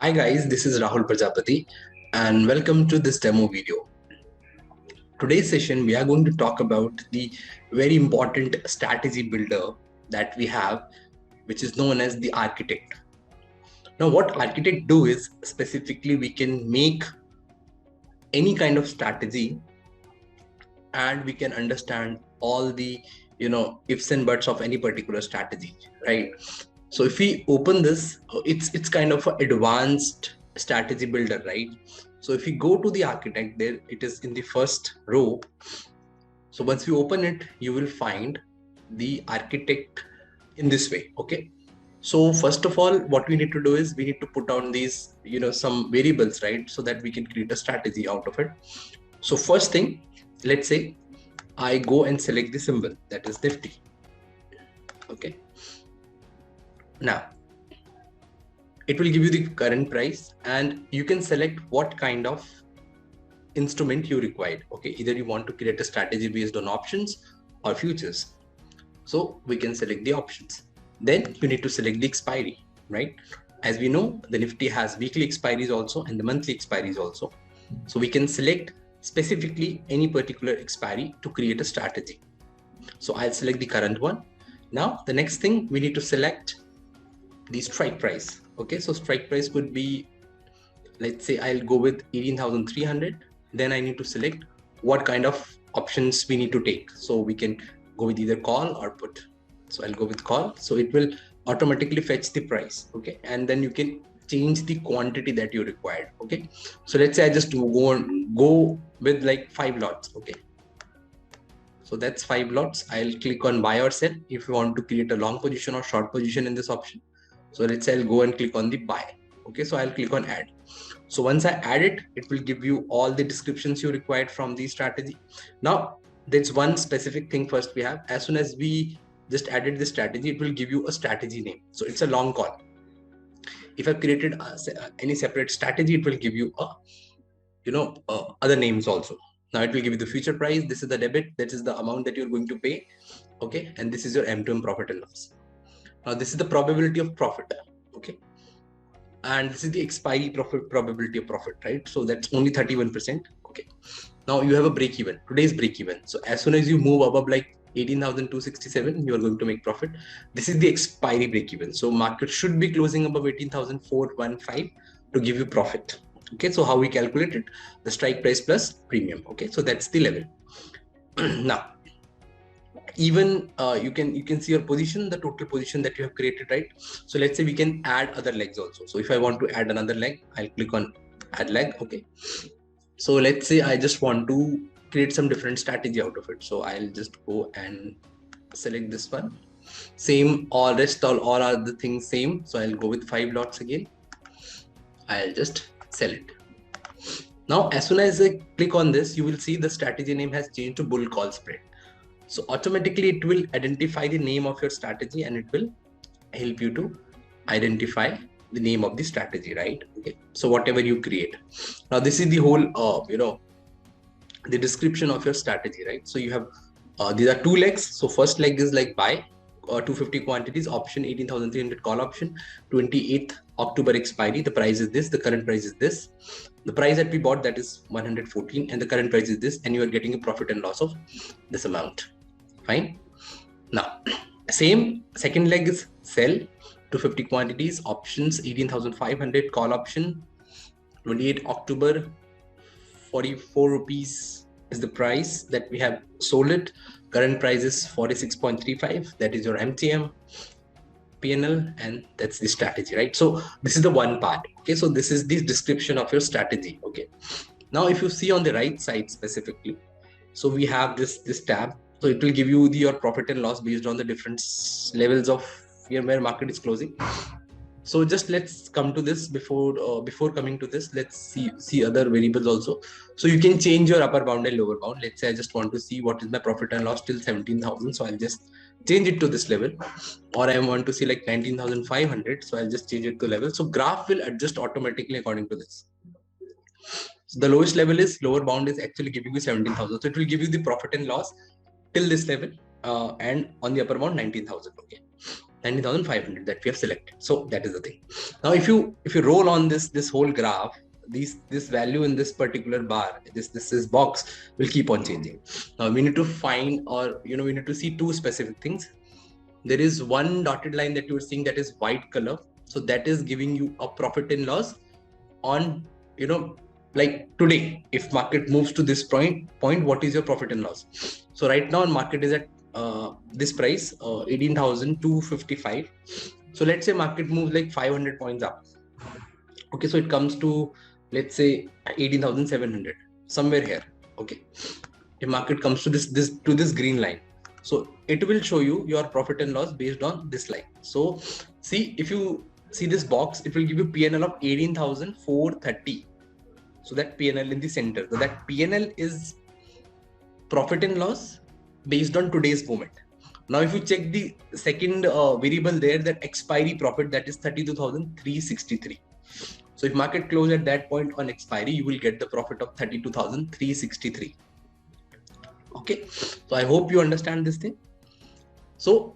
Hi guys, this is Rahul Prajapati and welcome to this demo video. Today's session we are going to talk about the very important strategy builder that we have, which is known as the architect. Now what architect do is specifically we can make any kind of strategy and we can understand all the ifs and buts of any particular strategy, right? So if we open this, it's kind of an advanced strategy builder, right? So if we go to the architect, there it is in the first row. So once we open it, you will find the architect in this way. Okay. So first of all, what we need to do is we need to put down these, some variables, right? So that we can create a strategy out of it. So first thing, let's say I go and select the symbol that is Nifty. Okay. Now it will give you the current price and you can select what kind of instrument you require. Okay, either you want to create a strategy based on options or futures. So we can select the options. Then you need to select the expiry, right? As we know, the Nifty has weekly expiries also and the monthly expiries also. So we can select specifically any particular expiry to create a strategy. So I'll select the current one. Now the next thing we need to select the strike price. Okay, so strike price could be, let's say I'll go with 18,300. Then I need to select what kind of options we need to take. So we can go with either call or put. So I'll go with call. So it will automatically fetch the price. Okay, and then you can change the quantity that you required. Okay, so let's say I just go with like 5 lots. Okay, so that's 5 lots. I'll click on buy or sell if you want to create a long position or short position in this option. So let's say I'll go and click on the buy. Okay, so I'll click on add. So once I add it, it will give you all the descriptions you required from the strategy. Now, there's one specific thing first we have. As soon as we just added the strategy, it will give you a strategy name. So it's a long call. If I've created any separate strategy, it will give you other names also. Now it will give you the future price. This is the debit. That is the amount that you're going to pay. Okay, and this is your M2M profit and loss. Now this is the probability of profit. Okay, and this is the expiry probability of profit, right? So that's only 31%. Okay, now you have a break even. Today's break even. So as soon as you move above like 18,267, you are going to make profit. This is the expiry break even. So market should be closing above 18,415 to give you profit. Okay, so how we calculate it? The strike price plus premium. Okay, so that's the level. Now even you can see your position, the total position that you have created, right? So let's say we can add other legs also. So if I want to add another leg, I'll click on add leg. Okay, so let's say I just want to create some different strategy out of it. So I'll just go and select this one. Same, all are the things same. So I'll go with 5 lots again. I'll just sell it. Now as soon as I click on this, you will see the strategy name has changed to bull call spread. So automatically it will identify the name of your strategy and it will help you to identify the name of the strategy, right? Okay, so whatever you create. Now this is the whole the description of your strategy, right? So you have these are 2 legs. So first leg is like buy 250 quantities, option 18,300, call option 28th October expiry. The price is this, the current price is this, the price that we bought, that is 114, and the current price is this, and you are getting a profit and loss of this amount. Fine. Now same second leg is sell 250 quantities, options 18,500, call option 28 October, 44 rupees is the price that we have sold it. Current price is 46.35. That is your MTM, PNL, and that's the strategy, right? So this is the one part. Okay, so this is the description of your strategy. Okay, now if you see on the right side specifically, so we have this tab. So it will give you your profit and loss based on the different levels of where market is closing. So just let's come to this. Before coming to this, let's see other variables also. So you can change your upper bound and lower bound. Let's say I just want to see what is my profit and loss till 17,000. So I'll just change it to this level, or I want to see like 19,500. So I'll just change it to level. So graph will adjust automatically according to this. So the lowest level is lower bound is actually giving you 17,000. So it will give you the profit and loss till this level, and on the upper bound 19,000. Okay. 19,500 that we have selected. So that is the thing. Now if you roll on this whole graph, this value in this particular bar, this box will keep on changing. Now we need to find, or we need to see two specific things. There is one dotted line that you are seeing that is white color, so that is giving you a profit and loss on, like today, if market moves to this point, what is your profit and loss? So right now market is at this price, 18,255. so let's say market moves like 500 points up. Okay, so it comes to, let's say, 18,700, somewhere here. Okay, if market comes to this green line, so it will show you your profit and loss based on this line. So see, if you see this box, it will give you PNL of 18,430. so that PNL in the center, so that PNL is profit and loss based on today's moment. Now if you check the second variable there, that expiry profit, that is 32,363. so if market close at that point on expiry, you will get the profit of 32,363. okay, so I hope you understand this thing. So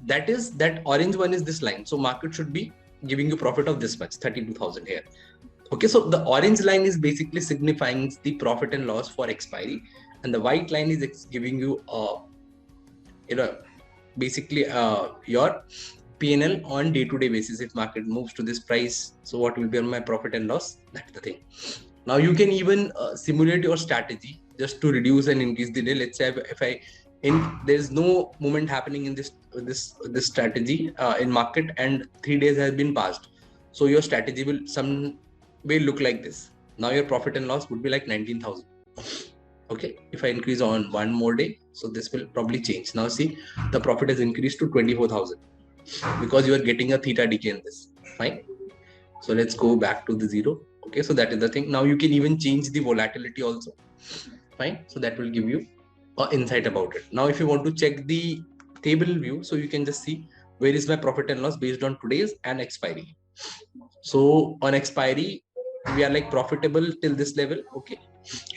that orange one is this line, so market should be giving you profit of this much, 32,000 here. Okay, so the orange line is basically signifying the profit and loss for expiry, and the white line is giving you basically your PNL on day-to-day basis. If market moves to this price, so what will be on my profit and loss? That's the thing. Now you can even simulate your strategy just to reduce and increase the day. Let's say if there's no movement happening in this strategy in market, and 3 days has been passed, so your strategy will some way look like this. Now your profit and loss would be like 19,000. okay, if I increase on one more day, so this will probably change. Now see, the profit has increased to 24,000 because you are getting a theta decay in this. Fine, so let's go back to the 0. okay, so that is the thing. Now you can even change the volatility also. Fine, so that will give you an insight about it. Now if you want to check the table view, so you can just see where is my profit and loss based on today's and expiry. So on expiry, we are like profitable till this level. Okay,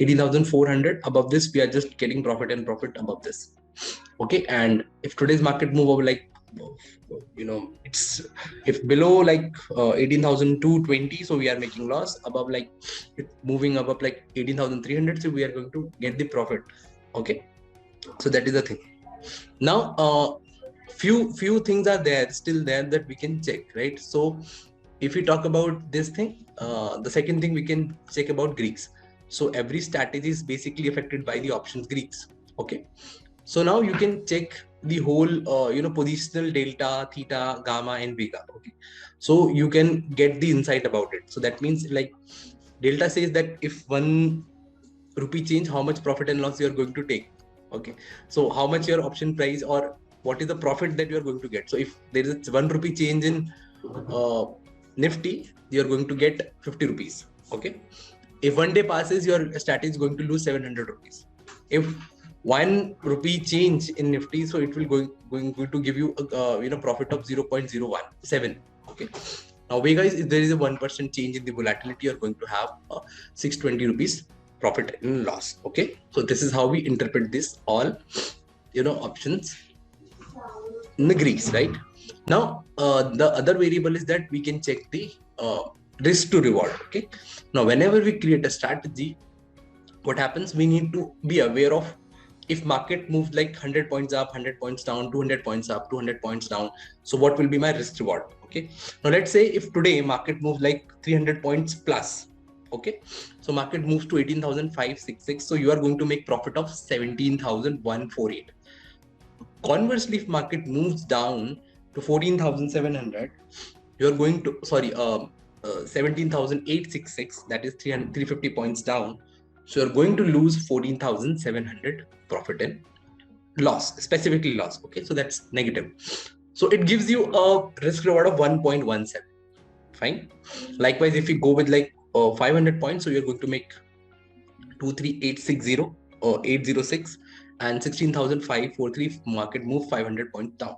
18,400. above this, we are just getting profit and profit above this. Okay, and if today's market move over like, it's if below like 18,220, so we are making loss. Above, like it moving above like 18,300, so we are going to get the profit. Okay, so that is the thing. Now few things are there still there that we can check, right? So if we talk about this thing, the second thing we can check about Greeks. So every strategy is basically affected by the options Greeks. Okay, so now you can check the whole positional delta, theta, gamma, and vega. Okay, so you can get the insight about it. So that means like delta says that if 1 rupee change, how much profit and loss you are going to take. Okay, so how much your option price, or what is the profit that you are going to get. So if there is a 1 rupee change in Nifty, you are going to get 50 rupees. Okay, if 1 day passes, your strategy is going to lose 700 rupees. If 1 rupee change in Nifty, so it will going to give you a profit of 0.017. okay, now vega is, if there is a 1% change in the volatility, you are going to have 620 rupees profit and loss. Okay, so this is how we interpret this all options in the Greeks, right? Now the other variable is that we can check the risk to reward. Okay, now whenever we create a strategy, what happens, we need to be aware of, if market moves like 100 points up, 100 points down, 200 points up, 200 points down, so what will be my risk reward? Okay, now let's say if today market moves like 300 points plus. Okay, so market moves to 18,566, so you are going to make profit of 17,148. Conversely, if market moves down to 14,700, you are going to 17,866, that is 350 points down, so you're going to lose 14,700 profit and loss, specifically loss. Okay, so that's negative. So it gives you a risk reward of 1.17. Fine. Likewise, if you go with like 500 points, so you're going to make 23,860 or 806, and 16,543 market move 500 points down.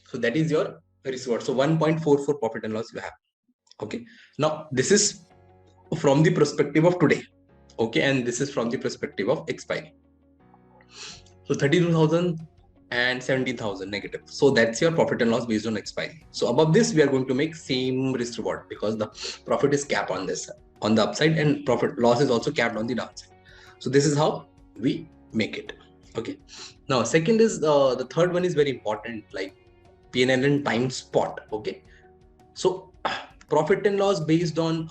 So that is your risk reward. So 1.44 profit and loss you have. Okay, now this is from the perspective of today. Okay, and this is from the perspective of expiry. So 32,000 and 17,000 negative. So that's your profit and loss based on expiry. So above this, we are going to make same risk reward because the profit is capped on this, on the upside, and profit loss is also capped on the downside. So this is how we make it. Okay. Now, second is the third one is very important, like PNL and time spot. Okay. So profit and loss based on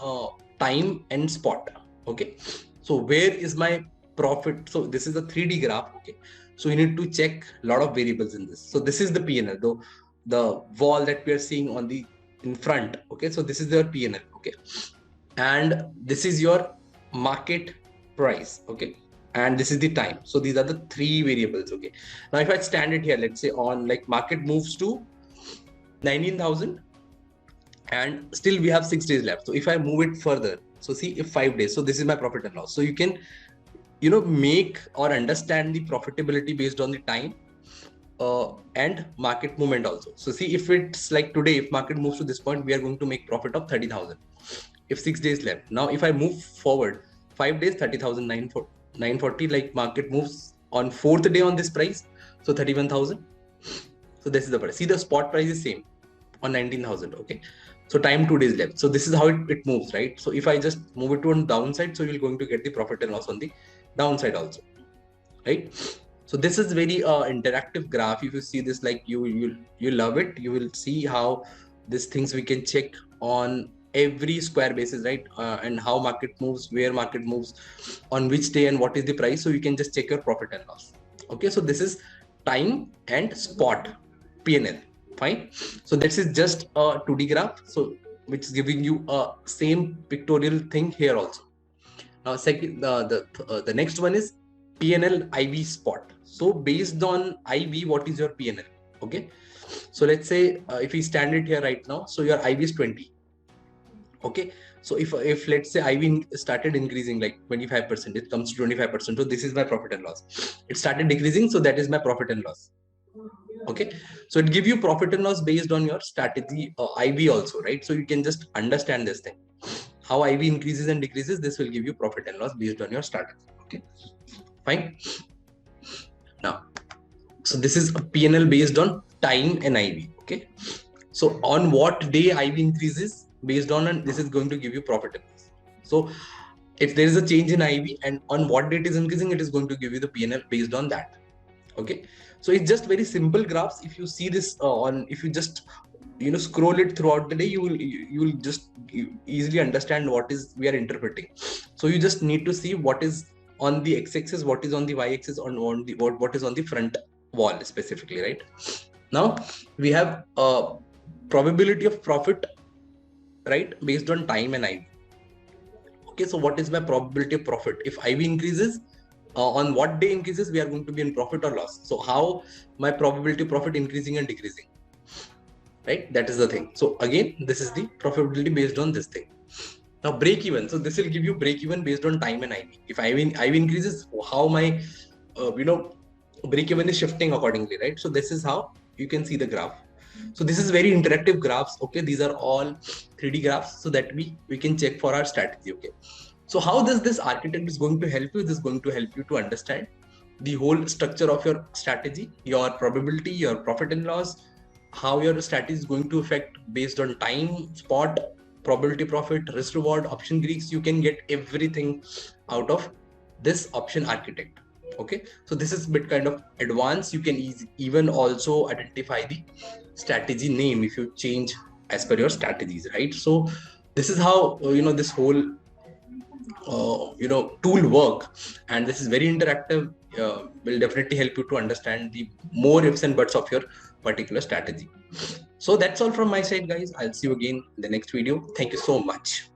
time and spot. Okay. So where is my profit? So this is a 3D graph. Okay. So you need to check a lot of variables in this. So this is the PNL, though the wall that we are seeing on the in front. Okay. So this is your PNL. Okay. And this is your market price. Okay. And this is the time. So these are the three variables. Okay. Now, if I stand it here, let's say on like market moves to 19,000 and still we have 6 days left. So if I move it further, so see if 5 days, so this is my profit and loss. So you can, make or understand the profitability based on the time and market movement also. So see if it's like today, if market moves to this point, we are going to make profit of 30,000. If 6 days left. Now, if I move forward 5 days, 30,000, 940, like market moves on 4th day on this price. So 31,000. So this is the price. See, the spot price is same on 19,000. Okay. So time 2 days left. So this is how it moves, right? So if I just move it to on downside, so you're going to get the profit and loss on the downside also, right? So this is very interactive graph. If you see this, like you love it. You will see how these things we can check on every square basis, right? And how market moves, where market moves, on which day, and what is the price. So you can just check your profit and loss. Okay, so this is time and spot PNL. Fine. So this is just a 2D graph. So which is giving you a same pictorial thing here also. Now, second, the next one is PNL IV spot. So based on IV, what is your PNL? Okay. So let's say if we stand it here right now, so your IV is 20. Okay. So if let's say IV started increasing like 25%, it comes to 25%. So this is my profit and loss. It started decreasing. So that is my profit and loss. Okay. So it gives you profit and loss based on your strategy IV also, right? So you can just understand this thing. How IV increases and decreases, this will give you profit and loss based on your strategy. Okay, fine. Now, so this is a PNL based on time and IV. Okay, so on what day IV increases based on, and this is going to give you profit and loss. So if there is a change in IV and on what date is increasing, it is going to give you the PNL based on that. Okay, so it's just very simple graphs. If you see this if you just scroll it throughout the day, you will just easily understand what is we are interpreting. So you just need to see what is on the x-axis, what is on the y-axis, on the what is on the front wall specifically, right? Now we have probability of profit, right, based on time and IV. Okay, so what is my probability of profit? If IV increases, on what day increases, we are going to be in profit or loss. So how my probability of profit increasing and decreasing, right? That is the thing. So again, this is the profitability based on this thing. Now break even. So this will give you break even based on time and IV. If IV increases, how my break even is shifting accordingly, right? So this is how you can see the graph. So this is very interactive graphs. Okay, these are all 3D graphs, so that we can check for our strategy. Okay, so how this architect is going to help you? This is going to help you to understand the whole structure of your strategy, your probability, your profit and loss, how your strategy is going to affect based on time, spot, probability profit, risk reward, option Greeks. You can get everything out of this option architect. Okay, so this is a bit kind of advanced. You can even also identify the strategy name if you change as per your strategies, right? So this is how this whole tool work, and this is very interactive. Will definitely help you to understand the more ifs and buts of your particular strategy. So that's all from my side, guys. I'll see you again in the next video. Thank you so much.